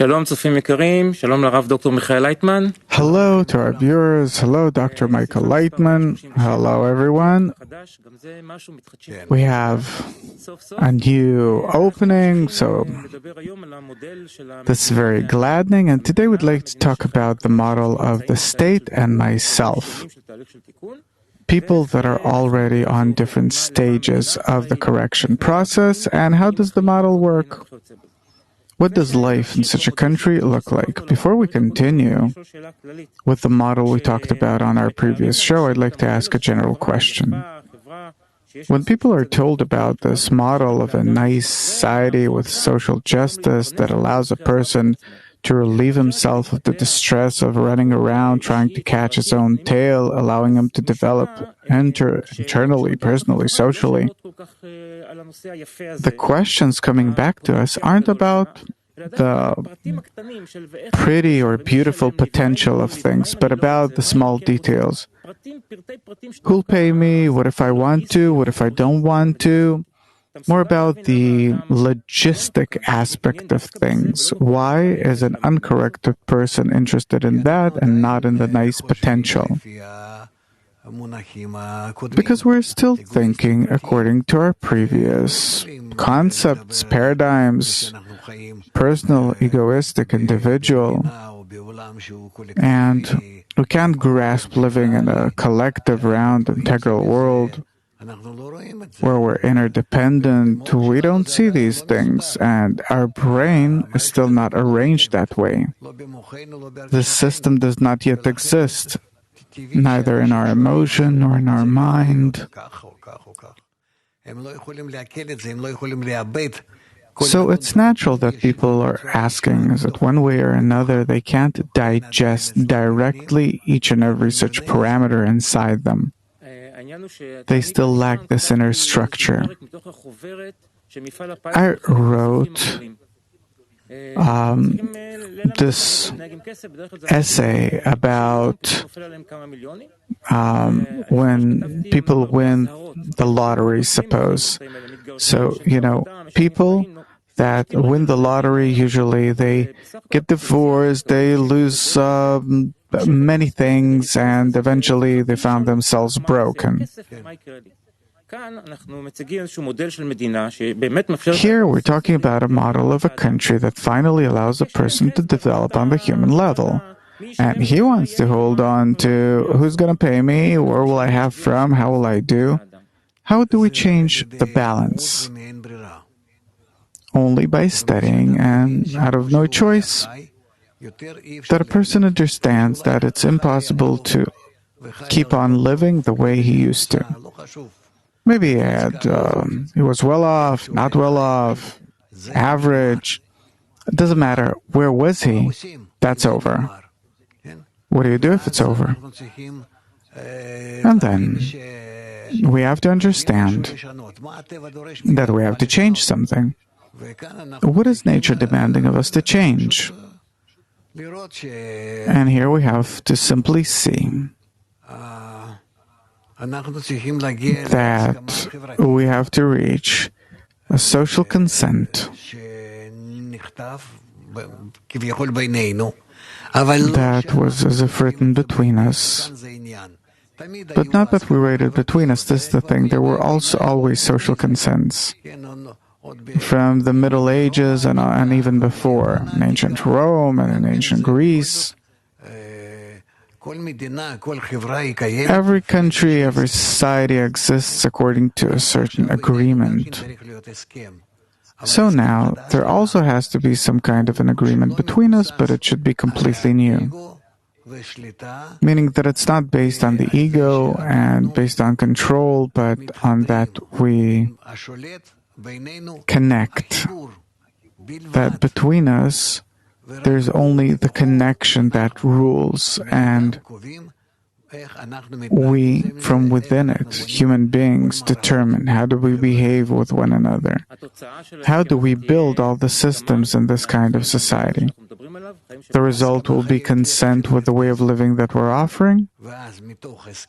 Hello to our viewers. Hello, Dr. Michael Lightman. Hello, everyone. We have a new opening, so this is very gladdening. And today we'd like to talk about the model of the state and myself. People that are already on different stages of the correction process, and how does the model work? What does life in such a country look like? Before we continue with the model we talked about on our previous show, I'd like to ask a general question. When people are told about this model of a nice society with social justice that allows a person to relieve himself of the distress of running around trying to catch his own tail, allowing him to develop internally, personally, socially, the questions coming back to us aren't about the pretty or beautiful potential of things, but about the small details. Who'll pay me? What if I want to? What if I don't want to? More about the logistic aspect of things. Why is an uncorrected person interested in that and not in the nice potential? Because we're still thinking according to our previous concepts, paradigms, personal, egoistic, individual, and we can't grasp living in a collective, round, integral world where we're interdependent. We don't see these things, and our brain is still not arranged that way. This system does not yet exist, neither in our emotion nor in our mind. So it's natural that people are asking, is it one way or another, they can't digest directly each and every such parameter inside them. They still lack this inner structure. I wrote this essay about when people win the lottery, suppose. So, people that win the lottery, usually they get divorced, they lose many things, and eventually they found themselves broken. Here we're talking about a model of a country that finally allows a person to develop on the human level. And he wants to hold on to who's going to pay me, where will I have from, how will I do? How do we change the balance? Only by studying, and out of no choice, that a person understands that it's impossible to keep on living the way he used to. Maybe he was well off, not well off, average. It doesn't matter. Where was he? That's over. What do you do if it's over? And then we have to understand that we have to change something. What is nature demanding of us to change? And here we have to simply see that we have to reach a social consent that was as if written between us. But not that we wrote it between us, this is the thing. There were also always social consents. From the Middle Ages and even before, in ancient Rome and in ancient Greece. Every country, every society exists according to a certain agreement. So now, there also has to be some kind of an agreement between us, but it should be completely new. Meaning that it's not based on the ego and based on control, but on that we connect. That between us, there's only the connection that rules, and we, from within it, human beings, determine how do we behave with one another. How do we build all the systems in this kind of society? The result will be consent with the way of living that we're offering.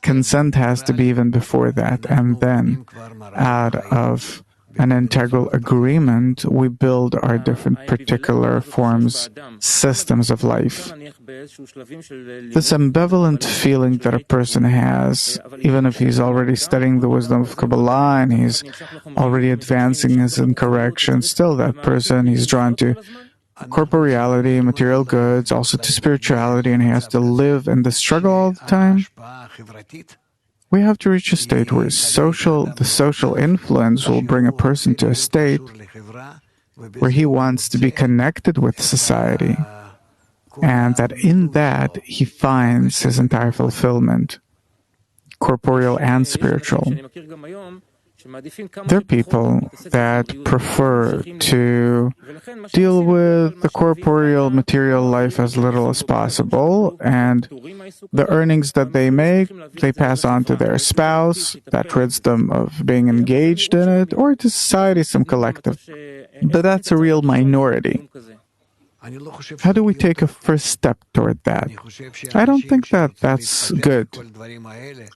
Consent has to be even before that, and then out of an integral agreement, we build our different particular forms, systems of life. This ambivalent feeling that a person has, even if he's already studying the wisdom of Kabbalah and he's already advancing his correction, still that person, he's drawn to corporeality, material goods, also to spirituality, and he has to live in the struggle all the time. We have to reach a state where the social influence will bring a person to a state where he wants to be connected with society, and that in that he finds his entire fulfillment, corporeal and spiritual. There are people that prefer to deal with the corporeal material life as little as possible, and the earnings that they make, they pass on to their spouse. That rids them of being engaged in it, or to society, some collective. But that's a real minority. How do we take a first step toward that? I don't think that that's good.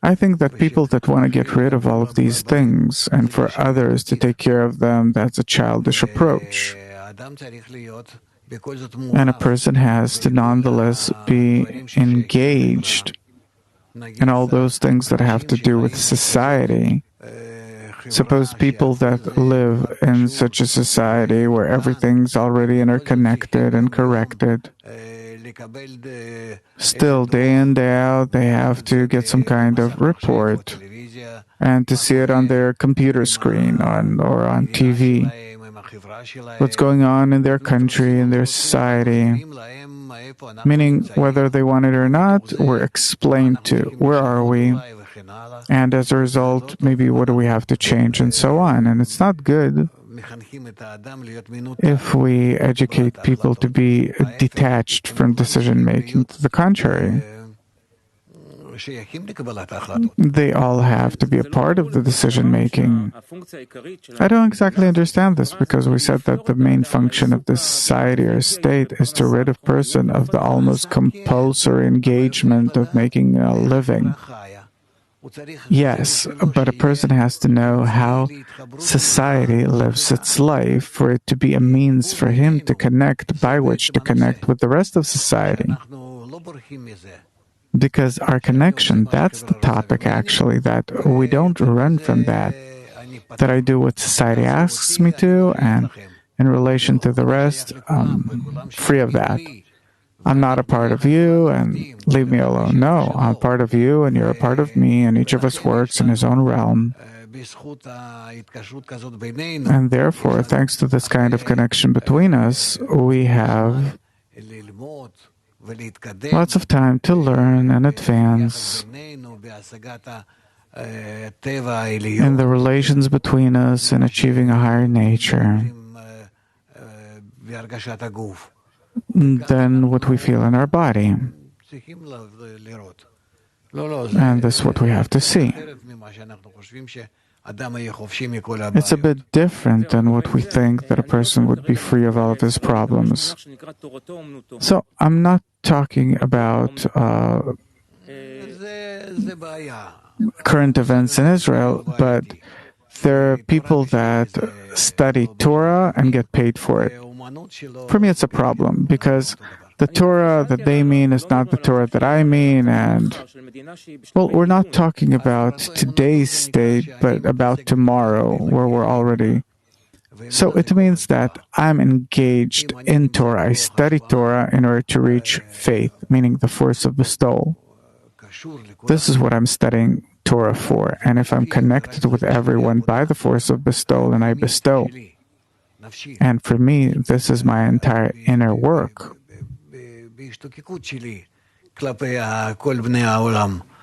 I think that people that want to get rid of all of these things and for others to take care of them, that's a childish approach. And a person has to nonetheless be engaged in all those things that have to do with society. Suppose people that live in such a society where everything's already interconnected and corrected, still day in, day out, they have to get some kind of report and to see it on their computer screen or on TV. What's going on in their country, in their society, meaning whether they want it or not, we're explained to. Where are we? And as a result, maybe what do we have to change and so on. And it's not good if we educate people to be detached from decision-making. To the contrary, they all have to be a part of the decision-making. I don't exactly understand this, because we said that the main function of this society or state is to rid a person of the almost compulsory engagement of making a living. Yes, but a person has to know how society lives its life for it to be a means for him to connect, by which to connect with the rest of society. Because our connection, that's the topic actually, that we don't run from that I do what society asks me to, and in relation to the rest, I'm free of that. I'm not a part of you, and leave me alone. No, I'm part of you, and you're a part of me, and each of us works in his own realm. And therefore, thanks to this kind of connection between us, we have lots of time to learn and advance in the relations between us and achieving a higher nature than what we feel in our body. And this is what we have to see. It's a bit different than what we think, that a person would be free of all of his problems. So I'm not talking about current events in Israel, but there are people that study Torah and get paid for it. For me, it's a problem, because the Torah that they mean is not the Torah that I mean, and, well, we're not talking about today's state, but about tomorrow, where we're already. So it means that I'm engaged in Torah. I study Torah in order to reach faith, meaning the force of bestowal. This is what I'm studying Torah for. And if I'm connected with everyone by the force of bestowal, and I bestow, and for me, this is my entire inner work,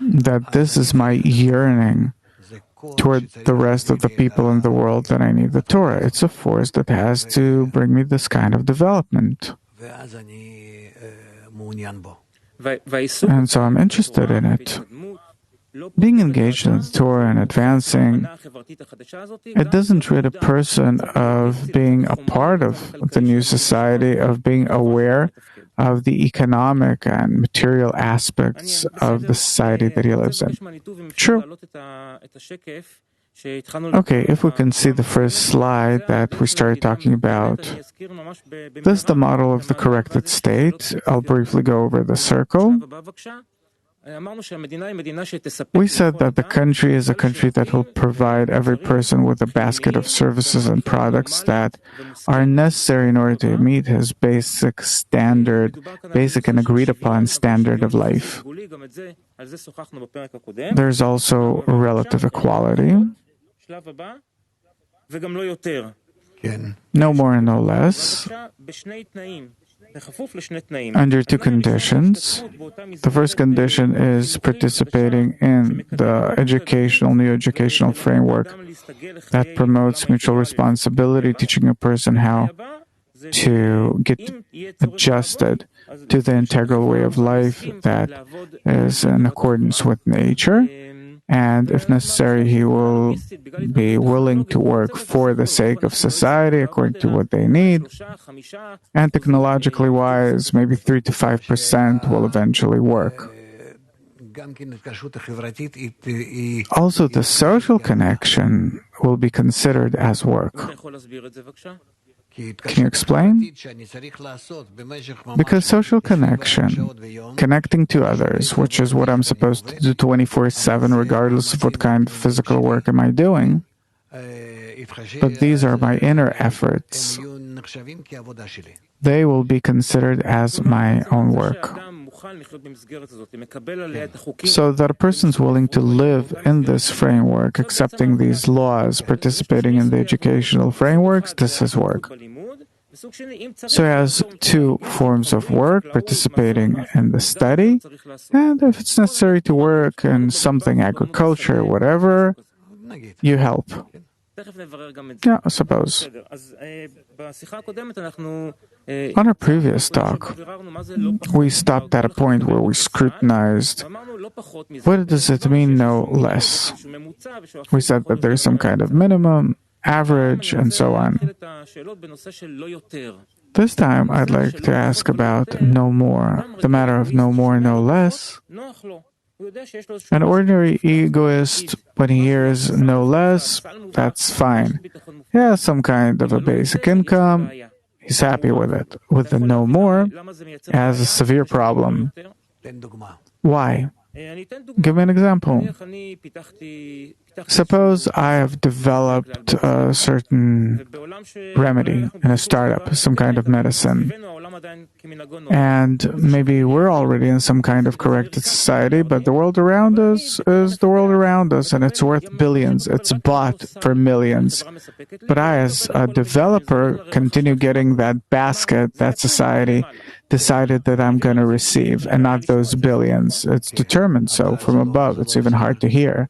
that this is my yearning toward the rest of the people in the world, that I need the Torah. It's a force that has to bring me this kind of development. And so I'm interested in it. Being engaged in the Torah and advancing, it doesn't rid a person of being a part of the new society, of being aware of the economic and material aspects of the society that he lives in. True. Okay, if we can see the first slide that we started talking about, this is the model of the corrected state. I'll briefly go over the circle. We said that the country is a country that will provide every person with a basket of services and products that are necessary in order to meet his basic and agreed upon standard of life. There's also relative equality. No more and no less. Under two conditions. The first condition is participating in the new educational framework that promotes mutual responsibility, teaching a person how to get adjusted to the integral way of life that is in accordance with nature. And if necessary, he will be willing to work for the sake of society according to what they need. And technologically wise, maybe 3 to 5% will eventually work. Also, the social connection will be considered as work. Can you explain? Because social connection, connecting to others, which is what I'm supposed to do 24/7, regardless of what kind of physical work am I doing. But these are my inner efforts. They will be considered as my own work. So that a person's willing to live in this framework, accepting these laws, participating in the educational frameworks, this is work. So he has two forms of work, participating in the study, and if it's necessary to work in something, agriculture, whatever, you help. Yeah, I suppose. On our previous talk, we stopped at a point where we scrutinized what does it mean no less. We said that there's some kind of minimum, average, and so on. This time, I'd like to ask about no more, the matter of no more, no less. An ordinary egoist, when he hears no less, that's fine. He has some kind of a basic income, he's happy with it. With the no more, he has a severe problem. Why? Give me an example. Suppose I have developed a certain remedy in a startup, some kind of medicine. And maybe we're already in some kind of corrected society, but the world around us is the world around us, and it's worth billions. It's bought for millions. But I, as a developer, continue getting that basket that society decided that I'm going to receive, and not those billions. It's determined so from above. It's even hard to hear.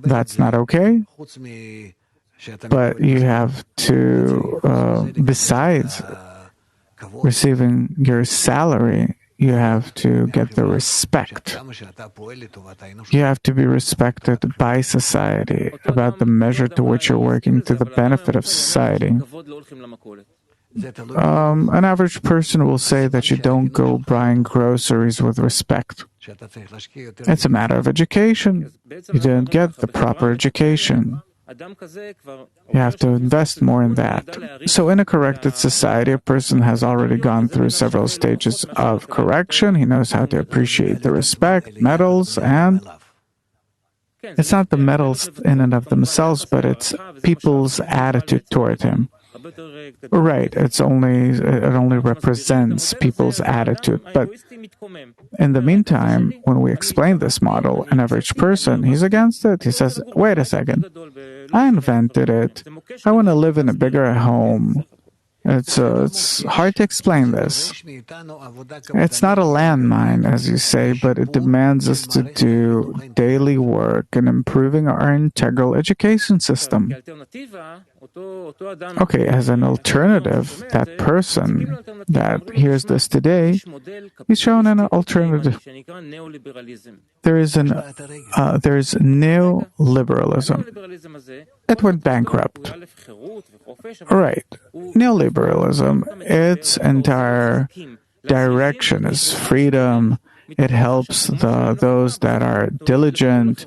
That's not okay. But you have to, besides receiving your salary, you have to get the respect. You have to be respected by society about the measure to which you're working to the benefit of society. An average person will say that you don't go buying groceries with respect. It's a matter of education. You didn't get the proper education. You have to invest more in that. So in a corrected society, a person has already gone through several stages of correction. He knows how to appreciate the respect, medals, and it's not the medals in and of themselves, but it's people's attitude toward him. Right, it only represents people's attitude. But in the meantime, when we explain this model, an average person, he's against it. He says, wait a second, I invented it. I want to live in a bigger home. It's hard to explain this. It's not a landmine, as you say, but it demands us to do daily work in improving our integral education system. Okay, as an alternative, that person that hears this today, he's shown an alternative. There is neoliberalism. It went bankrupt. Right. Neoliberalism, its entire direction is freedom. It helps those that are diligent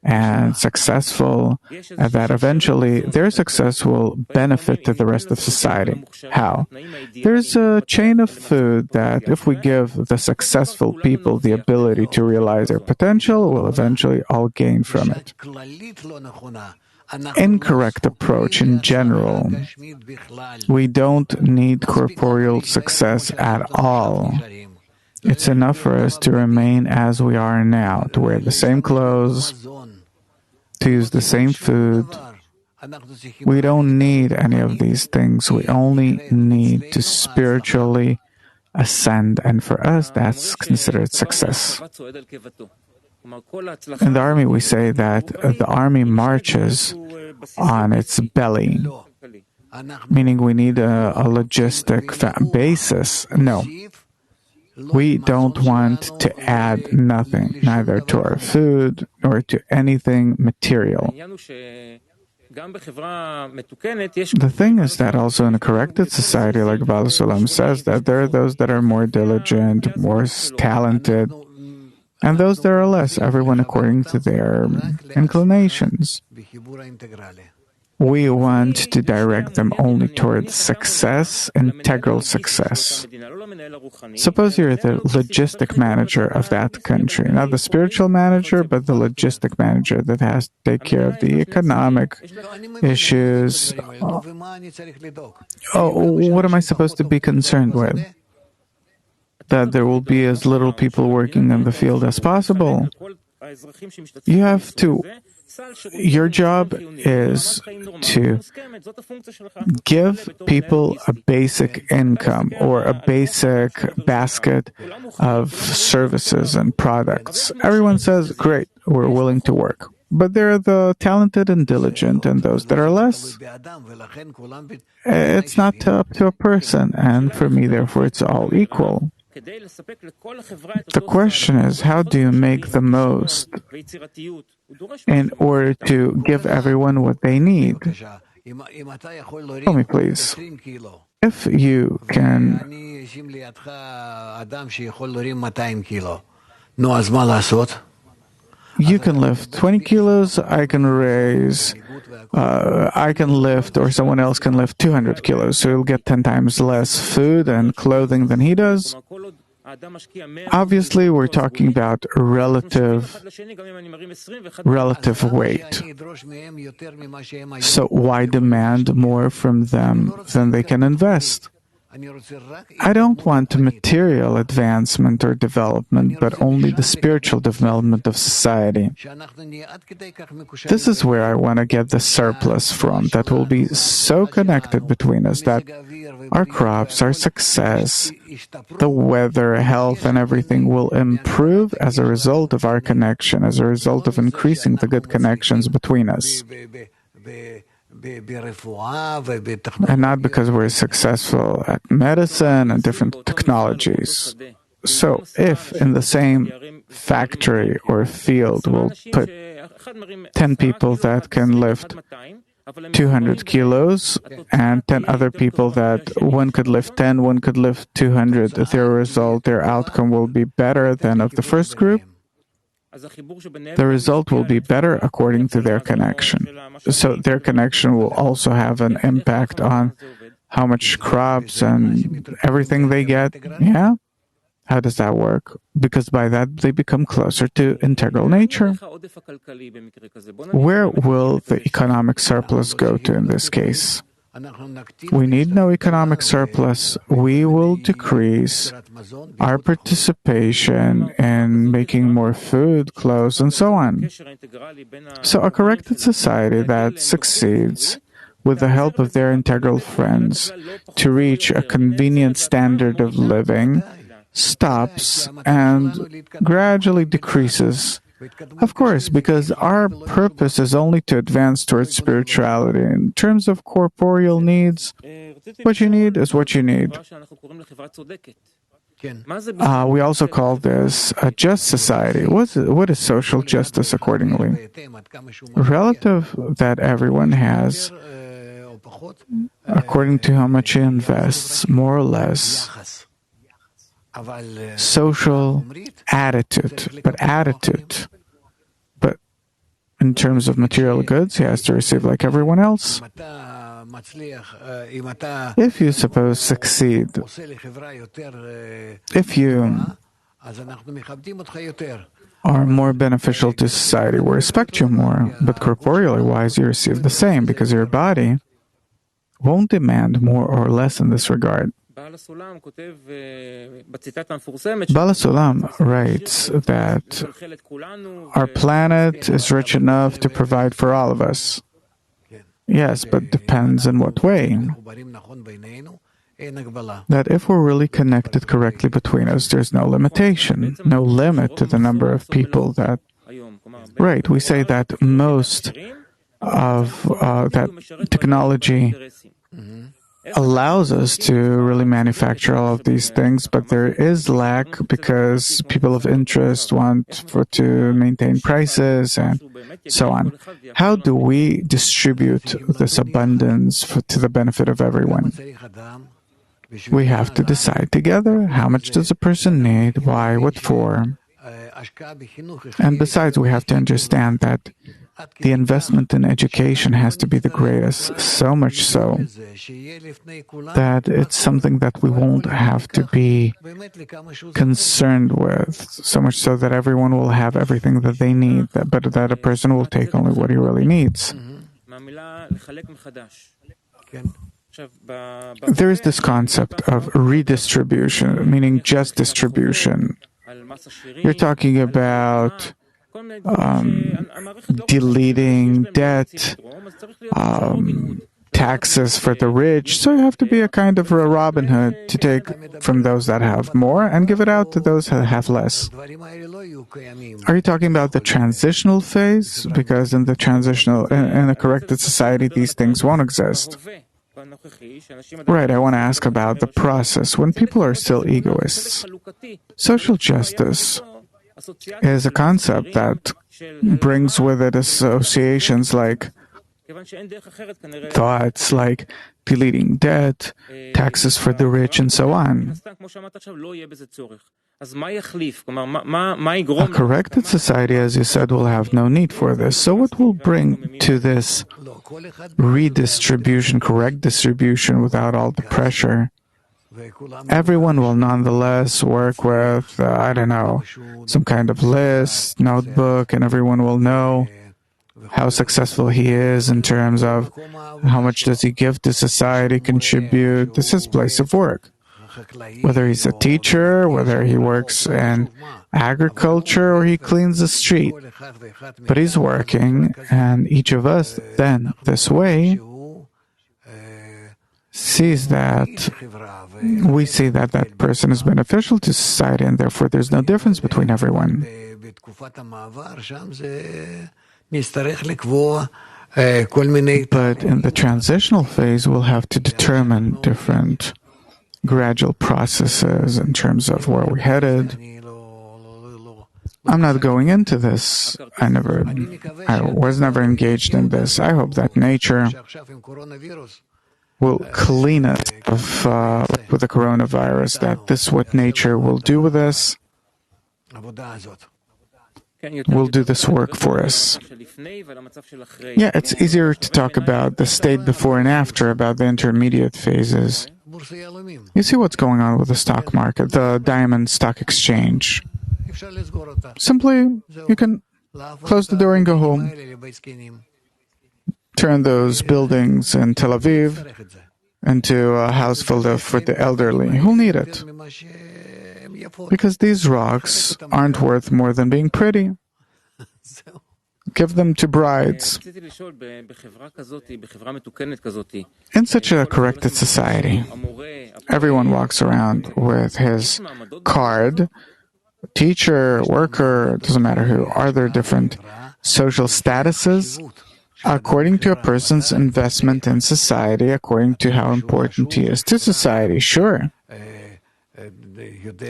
and successful, and that eventually their success will benefit to the rest of society. How? There's a chain of food that if we give the successful people the ability to realize their potential, we'll eventually all gain from it. Incorrect approach in general. We don't need corporeal success at all. It's enough for us to remain as we are now, to wear the same clothes, to use the same food. We don't need any of these things. We only need to spiritually ascend, and for us, that's considered success. In the army, we say that the army marches on its belly, meaning we need a logistic basis. No. We don't want to add nothing, neither to our food nor to anything material. The thing is that also in a corrected society, like Baal Sulam says, that there are those that are more diligent, more talented, and those that are less, everyone according to their inclinations. We want to direct them only towards success, integral success. Suppose you're the logistic manager of that country, not the spiritual manager, but the logistic manager that has to take care of the economic issues. What am I supposed to be concerned with? That there will be as little people working in the field as possible. You have to. Your job is to give people a basic income or a basic basket of services and products. Everyone says, great, we're willing to work. But there are the talented and diligent and those that are less. It's not up to a person, and for me, therefore, it's all equal. The question is, how do you make the most in order to give everyone what they need? Tell me, please. If you can... You can lift 20 kilos, I can lift, or someone else can lift 200 kilos, so you'll get 10 times less food and clothing than he does. Obviously, we're talking about relative weight. So why demand more from them than they can invest? I don't want material advancement or development, but only the spiritual development of society. This is where I want to get the surplus from, that will be so connected between us that our crops, our success, the weather, health, and everything will improve as a result of our connection, as a result of increasing the good connections between us. And not because we're successful at medicine and different technologies. So if in the same factory or field we'll put 10 people that can lift 200 kilos and 10 other people that one could lift 10, one could lift 200, their outcome will be better than of the first group. The result will be better according to their connection. So their connection will also have an impact on how much crops and everything they get. Yeah? How does that work? Because by that they become closer to integral nature. Where will the economic surplus go to in this case? We need no economic surplus. We will decrease our participation in making more food, clothes, and so on. So a corrected society that succeeds with the help of their integral friends to reach a convenient standard of living stops and gradually decreases. Of course, because our purpose is only to advance towards spirituality. In terms of corporeal needs, what you need is what you need. We also call this a just society. What is social justice accordingly? Relative that everyone has, according to how much he invests, more or less. Social attitude, but In terms of material goods, he has to receive like everyone else. If you suppose succeed, if you are more beneficial to society, we respect you more, but corporeally wise, you receive the same, because your body won't demand more or less in this regard. Bala Sulam writes that our planet is rich enough to provide for all of us. Yes, but depends in what way. That if we're really connected correctly between us, there's no limitation, no limit to the number of people that... Right, we say that most of that technology allows us to really manufacture all of these things, but there is lack because people of interest want to maintain prices and so on. How do we distribute this abundance to the benefit of everyone? We have to decide together how much does a person need, why, what for. And besides, we have to understand that the investment in education has to be the greatest, so much so that it's something that we won't have to be concerned with, so much so that everyone will have everything that they need, but that a person will take only what he really needs. There is this concept of redistribution, meaning just distribution. You're talking about deleting debt, taxes for the rich. So you have to be a kind of a Robin Hood to take from those that have more and give it out to those that have less. Are you talking about the transitional phase? Because in the transitional, in a corrected society, these things won't exist. Right, I want to ask about the process when people are still egoists. Social justice is a concept that brings with it associations like thoughts like deleting debt, taxes for the rich, and so on. A corrected society, as you said, will have no need for this. So what will bring to this redistribution, correct distribution without all the pressure? Everyone will nonetheless work with, I don't know, some kind of list, notebook, and everyone will know how successful he is in terms of how much does he give to society, contribute. This is his place of work. Whether he's a teacher, whether he works in agriculture, or he cleans the street. But he's working, and each of us then, this way, sees that we see that that person is beneficial to society, and therefore there's no difference between everyone. But in the transitional phase, we'll have to determine different gradual processes in terms of where we're headed. I'm not going into this. I was never engaged in this. I hope that nature will clean it with the coronavirus, that this is what nature will do with us. Will do this work for us. Yeah, it's easier to talk about the state before and after, about the intermediate phases. You see what's going on with the stock market, the Diamond Stock Exchange. Simply, you can close the door and go home. Turn those buildings in Tel Aviv into a house filled for the elderly. Who'll need it? Because these rocks aren't worth more than being pretty. Give them to brides. In such a corrected society, everyone walks around with his card. Teacher, worker, doesn't matter who. Are there different social statuses? According to a person's investment in society, according to how important he is to society, sure.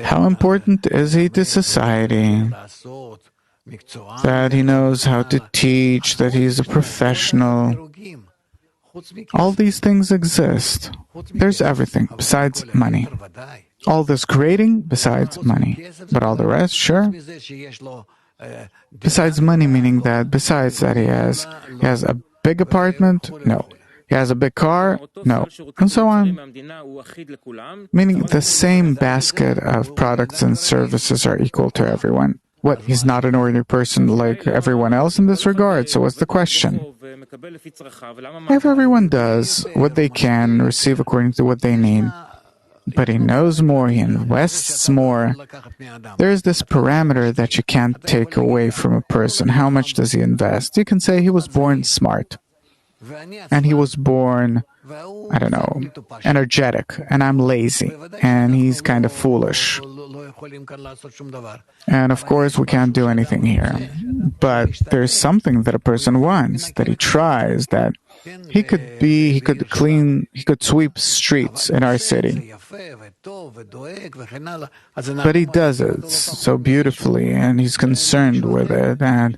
How important is he to society? That he knows how to teach, that he is a professional. All these things exist. There's everything besides money. All this grading besides money. But all the rest, sure. Besides money, meaning that besides that he has a big apartment? No. He has a big car? No. And so on. Meaning the same basket of products and services are equal to everyone. What, he's not an ordinary person like everyone else in this regard, so what's the question? If everyone does what they can, receive according to what they need, but he knows more, he invests more, there is this parameter that you can't take away from a person. How much does he invest? You can say he was born smart. And he was born, I don't know, energetic, and I'm lazy, and he's kind of foolish. And of course, we can't do anything here. But there's something that a person wants, that he tries, that he could sweep streets in our city. But he does it so beautifully, and he's concerned with it, and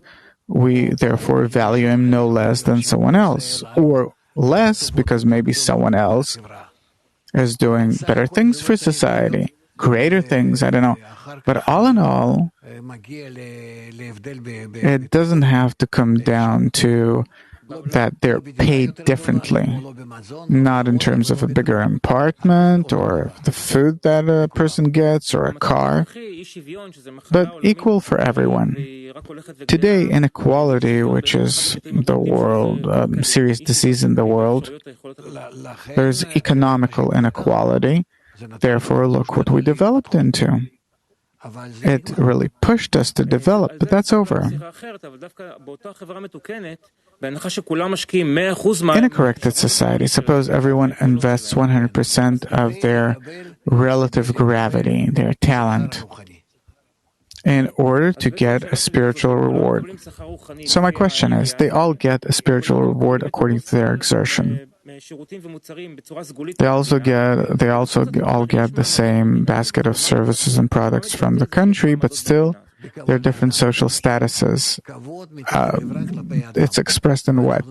we therefore value him no less than someone else, or less because maybe someone else is doing better things for society, greater things, I don't know. But all in all, it doesn't have to come down to that they're paid differently, not in terms of a bigger apartment or the food that a person gets or a car, but equal for everyone. Today, inequality, which is the world, serious disease in the world, there's economical inequality. Therefore, look what we developed into. It really pushed us to develop, but that's over. In a corrected society, suppose everyone invests 100% of their relative gravity, their talent, in order to get a spiritual reward. So my question is, they all get a spiritual reward according to their exertion. They also all get the same basket of services and products from the country, but still there are different social statuses. It's expressed in what?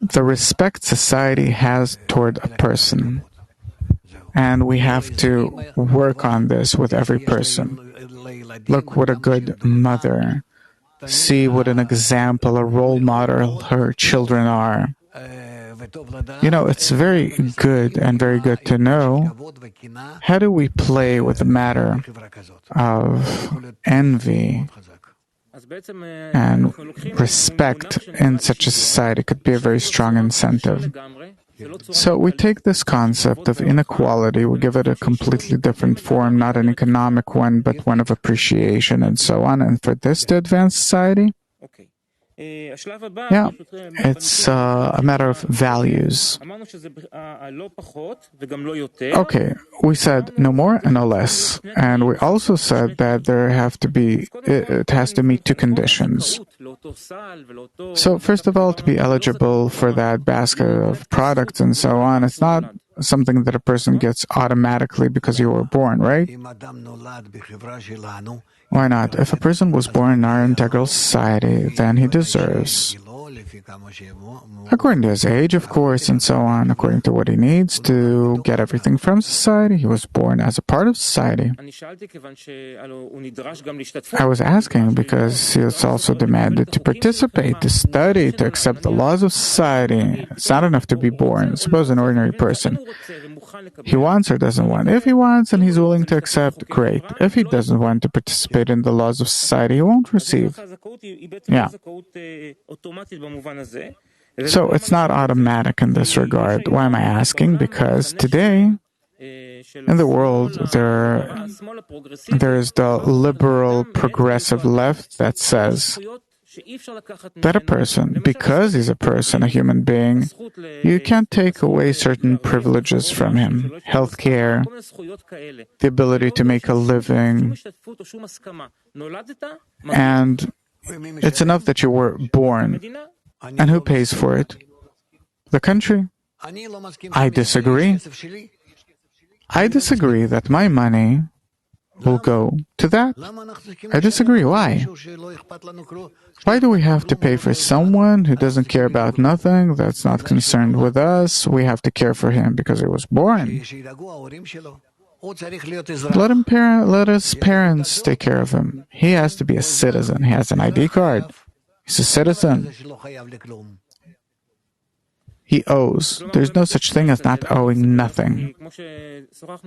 The respect society has toward a person. And we have to work on this with every person. Look what a good mother. See what an example, a role model her children are. It's very good and very good to know how do we play with the matter of envy and respect in such a society could be a very strong incentive. So we take this concept of inequality, we give it a completely different form, not an economic one, but one of appreciation and so on. And for this to advance society, it's a matter of values. Okay, we said no more and no less. And we also said that it has to meet two conditions. So first of all, to be eligible for that basket of products and so on, it's not something that a person gets automatically because you were born, right? Why not? If a person was born in our integral society, then he deserves, according to his age, of course, and so on, according to what he needs to get everything from society. He was born as a part of society. I was asking because he is also demanded to participate, to study, to accept the laws of society. It's not enough to be born. Suppose an ordinary person, he wants or doesn't want. If he wants and he's willing to accept, great. If he doesn't want to participate in the laws of society, he won't receive. Yeah. So it's not automatic in this regard. Why am I asking? Because today, in the world, there is the liberal progressive left that says that a person, because he's a person, a human being, you can't take away certain privileges from him. Healthcare, the ability to make a living, and it's enough that you were born. And who pays for it? The country. I disagree. I disagree that my money will go to that. I disagree. Why? Why do we have to pay for someone who doesn't care about nothing, that's not concerned with us? We have to care for him because he was born. Let his parents take care of him. He has to be a citizen. He has an ID card. He's a citizen. He owes. There's no such thing as not owing nothing.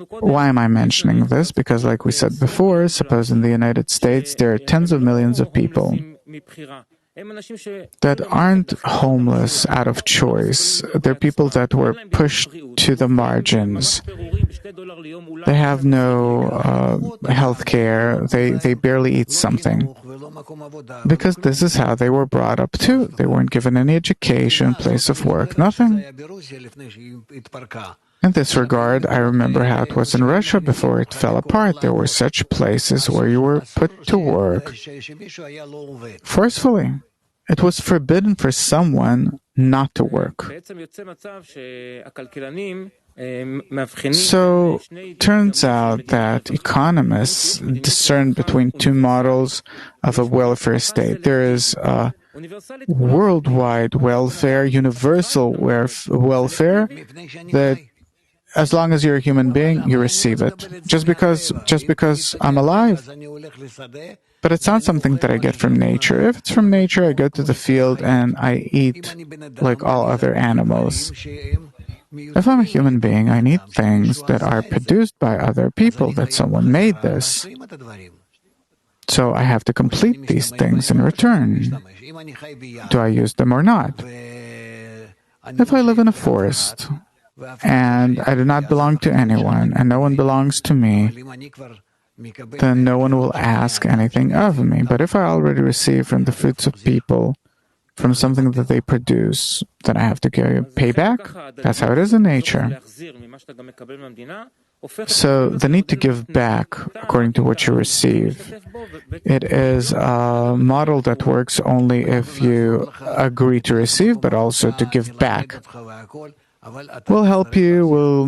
Why am I mentioning this? Because like we said before, suppose in the United States there are tens of millions of people that aren't homeless out of choice. They're people that were pushed to the margins. They have no health care. They barely eat something. Because this is how they were brought up too. They weren't given any education, place of work, nothing. In this regard, I remember how it was in Russia before it fell apart. There were such places where you were put to work forcefully. It was forbidden for someone not to work. So, turns out that economists discern between two models of a welfare state. There is worldwide welfare, universal welfare, that as long as you're a human being, you receive it. Just because I'm alive. But it's not something that I get from nature. If it's from nature, I go to the field and I eat like all other animals. If I'm a human being, I need things that are produced by other people, that someone made this. So I have to complete these things in return. Do I use them or not? If I live in a forest and I do not belong to anyone and no one belongs to me, then no one will ask anything of me. But if I already receive from the fruits of people, from something that they produce, then I have to pay back. That's how it is in nature. So the need to give back according to what you receive, it is a model that works only if you agree to receive, but also to give back. We'll help you, we'll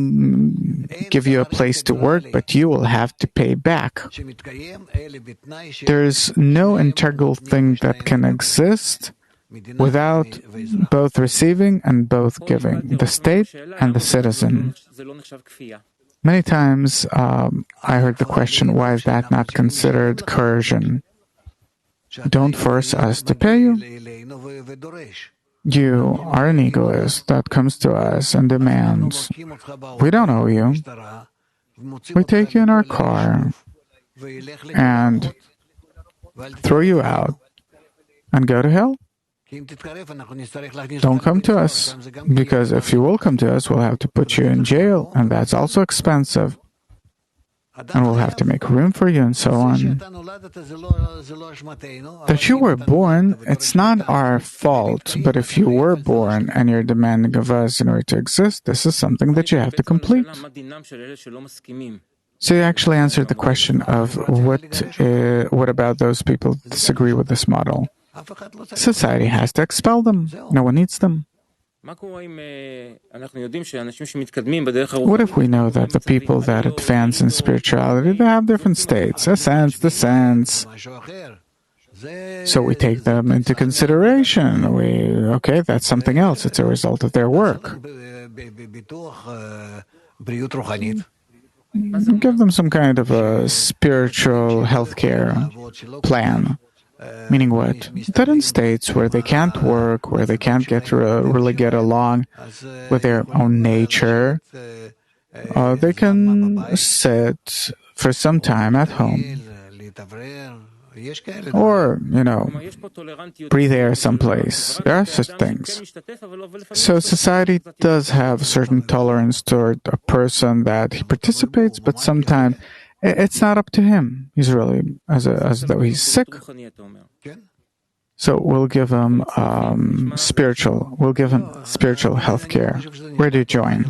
give you a place to work, but you will have to pay back. There's no integral thing that can exist without both receiving and both giving, the state and the citizen. Many times I heard the question, why is that not considered coercion? Don't force us to pay you. You are an egoist that comes to us and demands, we don't owe you. We take you in our car and throw you out and go to hell. Don't come to us, because if you will come to us, we'll have to put you in jail, and that's also expensive. And we'll have to make room for you and so on. That you were born, it's not our fault, but if you were born and you're demanding of us in order to exist, this is something that you have to complete. So you actually answered the question of what about those people who disagree with this model? Society has to expel them. No one needs them. What if we know that the people that advance in spirituality, they have different states, ascents, descents. So we take them into consideration. Okay, that's something else. It's a result of their work. Give them some kind of a spiritual healthcare plan. Meaning what? That in states where they can't work, where they can't really get along with their own nature, they can sit for some time at home. Or, breathe air someplace. There are such things. So society does have certain tolerance toward a person that he participates, but sometimes it's not up to him. He's really as though he's sick. So we'll give him spiritual health care. Where do you join?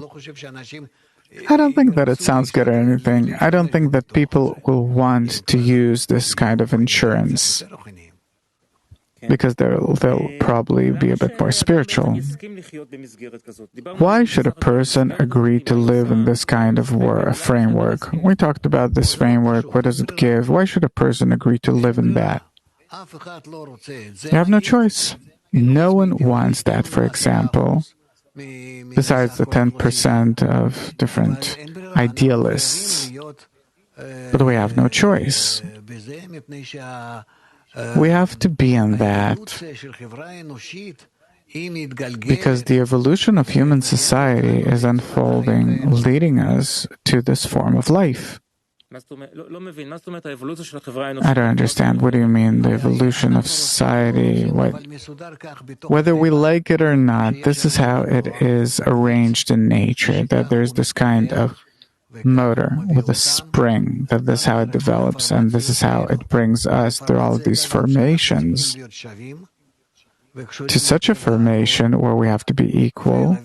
I don't think that it sounds good or anything. I don't think that people will want to use this kind of insurance, because they'll probably be a bit more spiritual. Why should a person agree to live in this kind of framework? We talked about this framework. What does it give? Why should a person agree to live in that? You have no choice. No one wants that, for example. besides the 10% of different idealists. But we have no choice. We have to be in that because the evolution of human society is unfolding, leading us to this form of life. I don't understand. What do you mean, the evolution of society? Whether we like it or not, this is how it is arranged in nature, that there's this kind of motor with a spring, that this is how it develops, and this is how it brings us through all of these formations to such a formation where we have to be equal,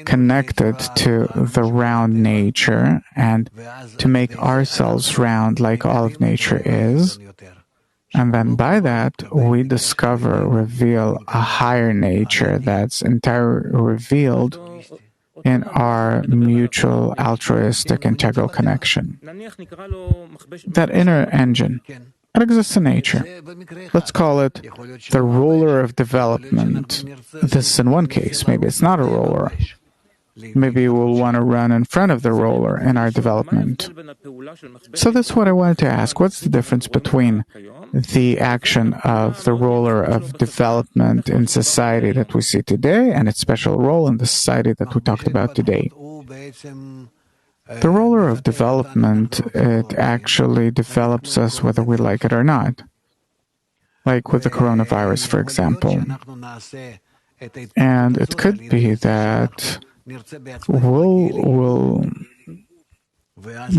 connected to the round nature, and to make ourselves round like all of nature is. And then by that, we discover, reveal a higher nature that's entirely revealed in our mutual altruistic integral connection. That inner engine. It exists in nature. Let's call it the roller of development. This is in one case. Maybe it's not a roller. Maybe we'll want to run in front of the roller in our development. So that's what I wanted to ask. What's the difference between the action of the roller of development in society that we see today and its special role in the society that we talked about today? The roller of development, it actually develops us whether we like it or not. Like with the coronavirus, for example. And it could be that we'll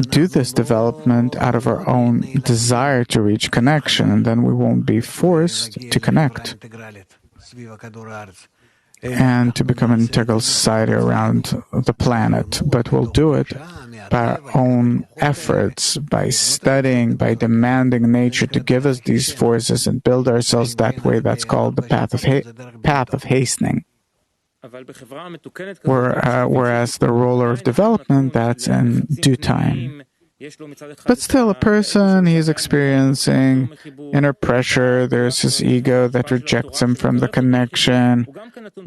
do this development out of our own desire to reach connection, and then we won't be forced to connect and to become an integral society around the planet. But we'll do it by our own efforts, by studying, by demanding nature to give us these forces and build ourselves that way. That's called the path of hastening. Whereas the roller of development, that's in due time. But still, a person, he's experiencing inner pressure. There's his ego that rejects him from the connection,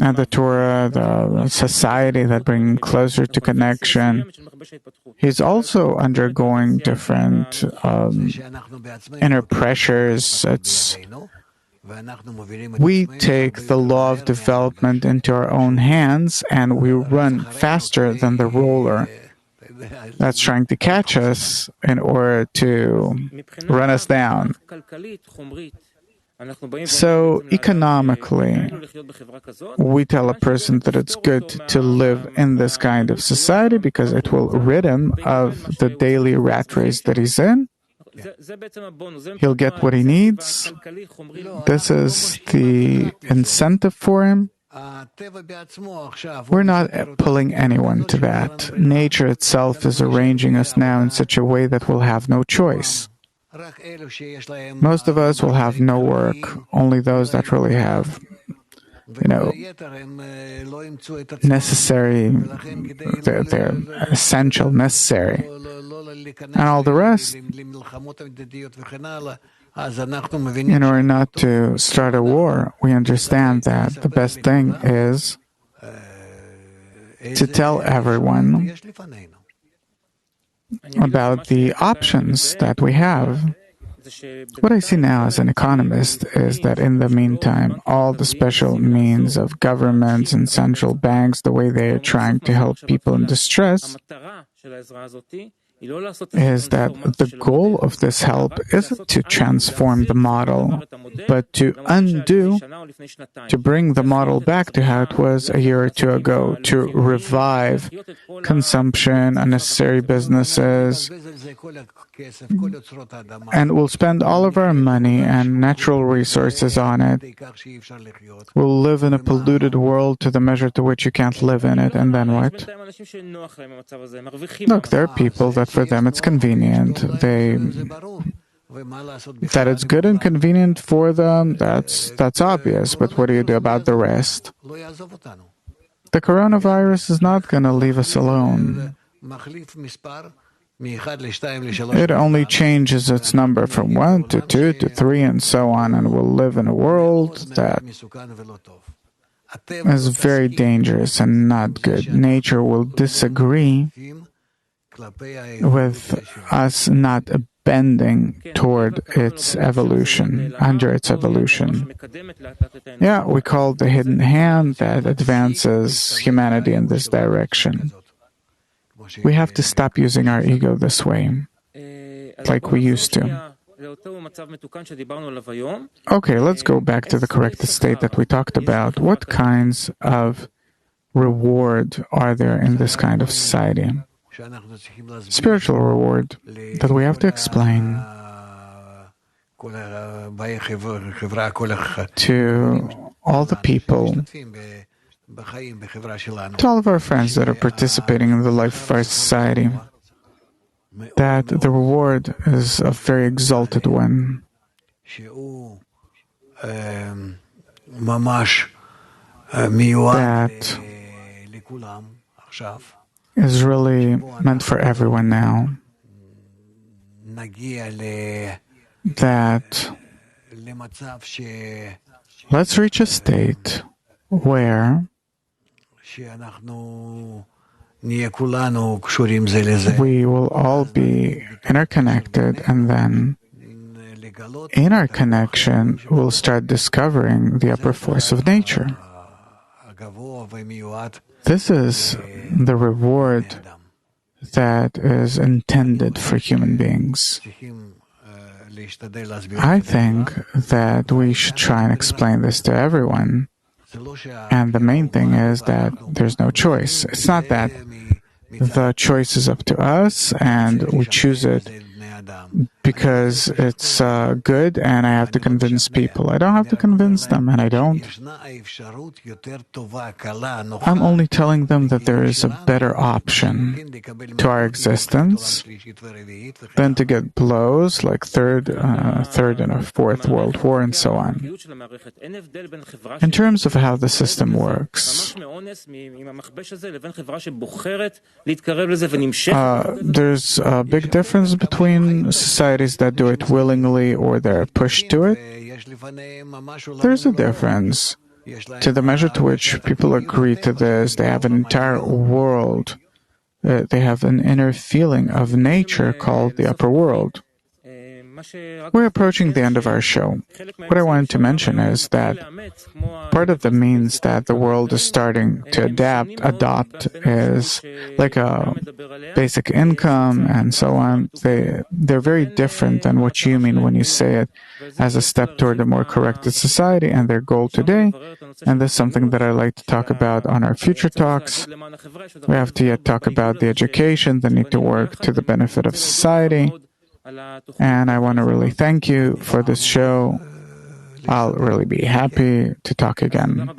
and the Torah, the society that brings him closer to connection. He's also undergoing different inner pressures. We take the law of development into our own hands, and we run faster than the roller that's trying to catch us in order to run us down. So, economically, we tell a person that it's good to live in this kind of society because it will rid him of the daily rat race that he's in. He'll get what he needs. This is the incentive for him. We're not pulling anyone to that. Nature itself is arranging us now in such a way that we'll have no choice. Most of us will have no work, only those that really have, necessary, they're essential, necessary. And all the rest, in order not to start a war, we understand that the best thing is to tell everyone about the options that we have. What I see now as an economist is that in the meantime, all the special means of governments and central banks, the way they are trying to help people in distress, is that the goal of this help isn't to transform the model, but to undo, to bring the model back to how it was a year or two ago, to revive consumption, unnecessary businesses, and we'll spend all of our money and natural resources on it. We'll live in a polluted world to the measure to which you can't live in it, and then what? Look, there are people that for them it's convenient. That it's good and convenient for them, that's obvious, but what do you do about the rest? The coronavirus is not going to leave us alone. It only changes its number from 1 to 2 to 3 and so on, and we'll live in a world that is very dangerous and not good. Nature will disagree with us not bending toward its evolution, under its evolution. Yeah, we call it the hidden hand that advances humanity in this direction. We have to stop using our ego this way, like we used to. Okay, let's go back to the corrected state that we talked about. What kinds of reward are there in this kind of society? Spiritual reward that we have to explain to all the people, to all of our friends that are participating in the life of our society, that the reward is a very exalted one. That is really meant for everyone now. That let's reach a state where we will all be interconnected, and then in our connection we'll start discovering the upper force of nature. This is the reward that is intended for human beings. I think that we should try and explain this to everyone. And the main thing is that there's no choice. It's not that the choice is up to us and we choose it because it's good and I have to convince people. I don't have to convince them, and I don't. I'm only telling them that there is a better option to our existence than to get blows like third and a fourth World War and so on. In terms of how the system works, there's a big difference between societies that do it willingly or they're pushed to it. There's a difference to the measure to which people agree to this. They have an entire world. They have an inner feeling of nature called the upper world. We're approaching the end of our show. What I wanted to mention is that part of the means that the world is starting to adopt is like a basic income and so on. They're very different than what you mean when you say it as a step toward a more corrected society and their goal today. And this is something that I like to talk about on our future talks. We have to yet talk about the education, the need to work to the benefit of society. And I want to really thank you for this show. I'll really be happy to talk again.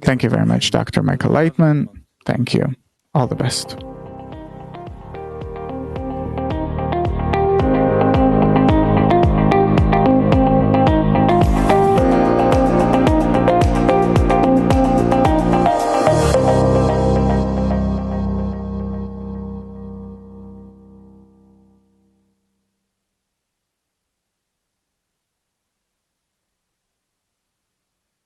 Thank you very much, Dr. Michael Leitman. Thank you. All the best.